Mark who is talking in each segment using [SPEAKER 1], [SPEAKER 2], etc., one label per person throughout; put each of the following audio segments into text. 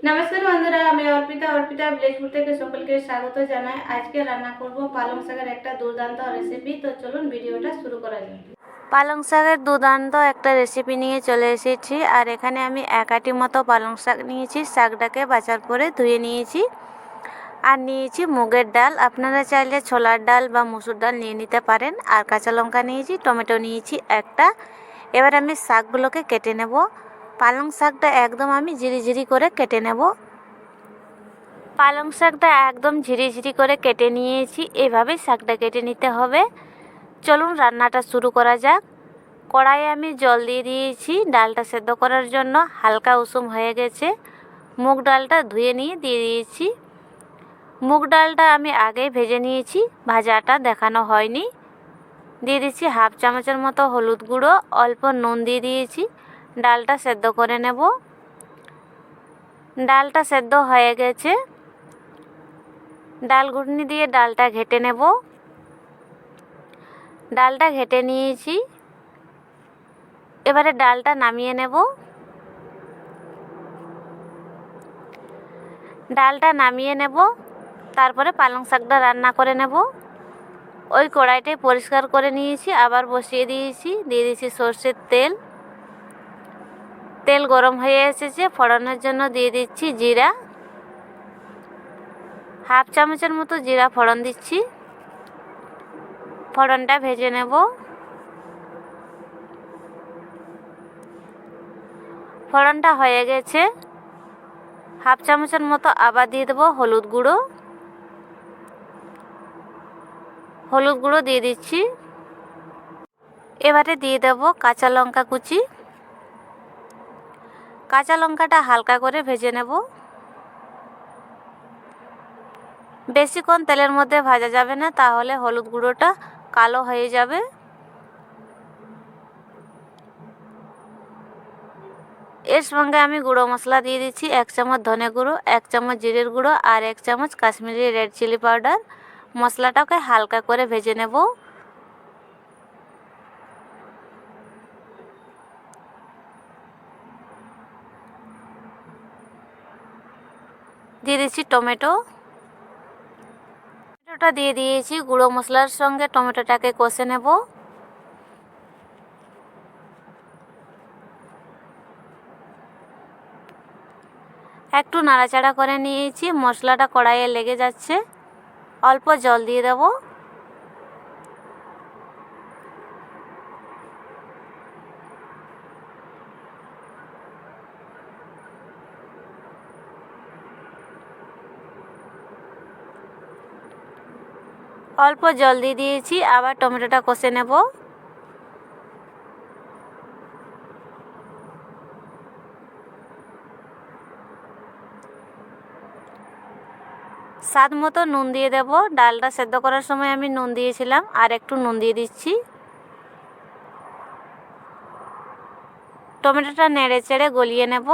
[SPEAKER 1] নমস্কার বন্ধুরা, আমি অর্পিতা ভিলেজপুর থেকে সকলকে স্বাগত জানাই। আজকে রান্না করব পালং শাকের একটা দুর্দান্ত রেসিপি। তো চলুন ভিডিওটা শুরু করা যাক। পালং শাকের দুর্দান্ত একটা রেসিপি নিয়ে চলে এসেছি। আর এখানে আমি 1 আটি মতো পালং শাক নিয়েছি। শাকটাকে বাছার পরে ধুয়ে নিয়েছি। আর নিয়েছি মুগের ডাল, আপনারা চাইলে ছোলার ডাল বা মসুর ডাল নিয়ে নিতে পারেন। আর কাঁচা লঙ্কা নিয়েছি, টমেটো নিয়েছি একটা। এবার আমি শাকগুলোকে কেটে নেব। পালং শাকটা একদম আমি ঝিরি করে কেটে নেব। পালং শাকটা একদম ঝিরি করে কেটে নিয়েছি। এভাবেই শাকটা কেটে নিতে হবে। চলুন রান্নাটা শুরু করা যাক। কড়াইয়ে আমি জল দিয়ে দিয়েছি ডালটা সেদ্ধ করার জন্য। হালকা উষুম হয়ে গেছে। মুগ ডালটা ধুয়ে নিয়ে দিয়ে দিয়েছি। মুগ ডালটা আমি আগেই ভেজে নিয়েছি, ভাজাটা দেখানো হয়নি। দিয়ে দিচ্ছি হাফ চামচের মতো হলুদ গুঁড়ো, অল্প নুন দিয়ে দিয়েছি। ডালটা সেদ্ধ করে নেব। ডালটা সেদ্ধ হয়ে গেছে। ডাল ঘুটনি দিয়ে ডালটা ঘেটে নেব। ডালটা ঘেটে নিয়েছি। এবারে ডালটা নামিয়ে নেব। ডালটা নামিয়ে নেব, তারপরে পালং শাকটা রান্না করে নেব। ওই কড়াইটাই পরিষ্কার করে নিয়েছি, আবার বসিয়ে দিয়েছি। দিয়ে দিয়েছি সর্ষের তেল। তেল গরম হয়ে এসেছে। ফোড়নের জন্য দিয়ে দিচ্ছি জিরা। হাফ চামচের মতো জিরা ফোড়ন দিচ্ছি। ফোড়নটা ভেজে নেব। ফোড়নটা হয়ে গেছে। হাফ চামচের মতো আবার দিয়ে দেবো হলুদ গুঁড়ো। হলুদ গুঁড়ো দিয়ে দিচ্ছি। এবারে দিয়ে দেবো কাঁচা লঙ্কা কুচি। কাঁচা লঙ্কাটা হালকা করে ভেজে নেব। বেশিক্ষণ তেলের মধ্যে ভাজা যাবে না, তাহলে হলুদ গুঁড়োটা কালো হয়ে যাবে। এর সঙ্গে আমি গুঁড়ো মশলা দিয়ে দিচ্ছি 1 চামচ ধনে গুঁড়ো, 1 চামচ জিরের গুঁড়ো আর 1 চামচ কাশ্মীরি রেড চিলি পাউডার। মশলাটাকে হালকা করে ভেজে নেব। দিয়ে দিচ্ছি টমেটোটা দিয়ে দিয়েছি। গুঁড়ো মশলার সঙ্গে টমেটোটাকে কষে নেব। একটু নাড়াচাড়া করে নিয়েছি। মশলাটা কড়াইয়ে লেগে যাচ্ছে। অল্প জল দিয়ে দেব। অল্প জল দিয়ে দিয়েছি, আবার টমেটোটা কষে নেব। স্বাদ মতো নুন দিয়ে দেব। ডালটা সেদ্ধ করার সময় আমি নুন দিয়েছিলাম, আর একটু নুন দিয়ে দিচ্ছি। টমেটোটা নেড়ে চেড়ে গলিয়ে নেব।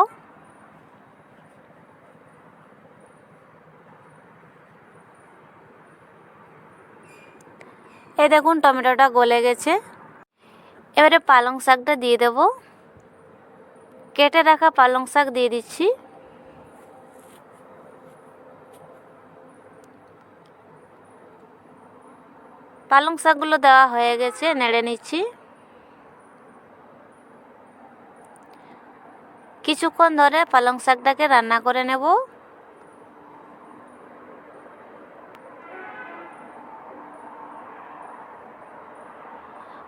[SPEAKER 1] এই দেখুন টমেটোটা গলে গেছে। এবারে পালং শাকটা দিয়ে দেব। কেটে রাখা পালং শাক দিয়ে দিচ্ছি। পালং শাকগুলো দেওয়া হয়ে গেছে, নেড়ে নিচ্ছি। কিছুক্ষণ ধরে পালং শাকটাকে রান্না করে নেব।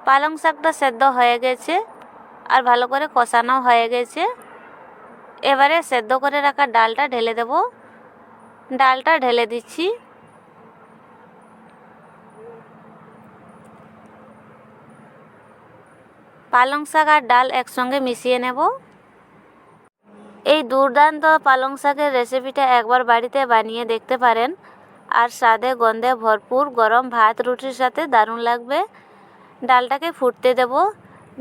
[SPEAKER 1] পালং শাকটা সেদ্ধ হয়ে গেছে আর ভালো করে কষানো হয়ে গেছে। এবারে সেদ্ধ করে রাখা ডালটা ঢেলে দেব। ডালটা ঢেলে দিচ্ছি। পালং শাক আর ডাল একসঙ্গে মিশিয়ে নেব। এই দুর্দান্ত পালং শাকের রেসিপিটা একবার বাড়িতে বানিয়ে দেখতে পারেন। আর স্বাদে গন্ধে ভরপুর গরম ভাত রুটির সাথে দারুণ লাগবে। ডালটাকে ফুটতে দেব।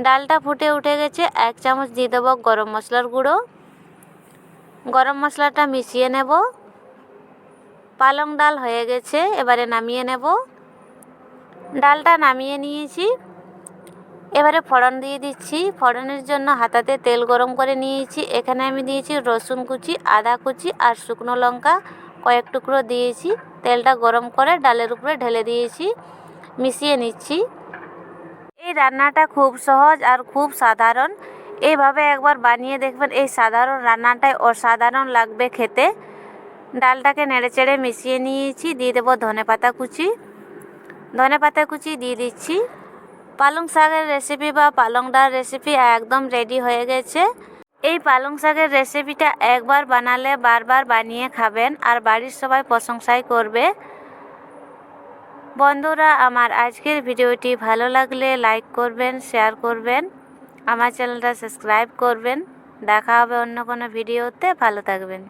[SPEAKER 1] ডালটা ফুটে উঠে গেছে। 1 চামচ দিয়ে দেবো গরম মশলার গুঁড়ো। গরম মশলাটা মিশিয়ে নেব। পালং ডাল হয়ে গেছে, এবারে নামিয়ে নেব। ডালটা নামিয়ে নিয়েছি। এবারে ফোড়ন দিয়ে দিচ্ছি। ফোড়নের জন্য হাতাতে তেল গরম করে নিয়েছি। এখানে আমি দিয়েছি রসুন কুচি, আদা কুচি আর শুকনো লঙ্কা কয়েক টুকরো দিয়েছি। তেলটা গরম করে ডালের উপরে ঢেলে দিয়েছি, মিশিয়ে নিচ্ছি। এই রান্নাটা খুব সহজ আর খুব সাধারণ। এইভাবে একবার বানিয়ে দেখবেন, এই সাধারণ রান্নাটাই অসাধারণ লাগবে খেতে। ডালটাকে নেড়েচেড়ে মিশিয়ে নিয়েছি। দিয়ে দেবো ধনেপাতা কুচি। ধনেপাতা কুচি দিয়ে দিচ্ছি। পালং শাকের রেসিপি বা পালং ডাল রেসিপি একদম রেডি হয়ে গেছে। এই পালং শাকের রেসিপিটা একবার বানালে বারবার বানিয়ে খাবেন আর বাড়ির সবাই প্রশংসাই করবে। বন্ধুরা, আমার আজকের ভিডিওটি ভালো লাগলে লাইক করবেন, শেয়ার করবেন, আমার চ্যানেলটা সাবস্ক্রাইব করবেন। দেখা হবে অন্য কোনো ভিডিওতে। ভালো থাকবেন।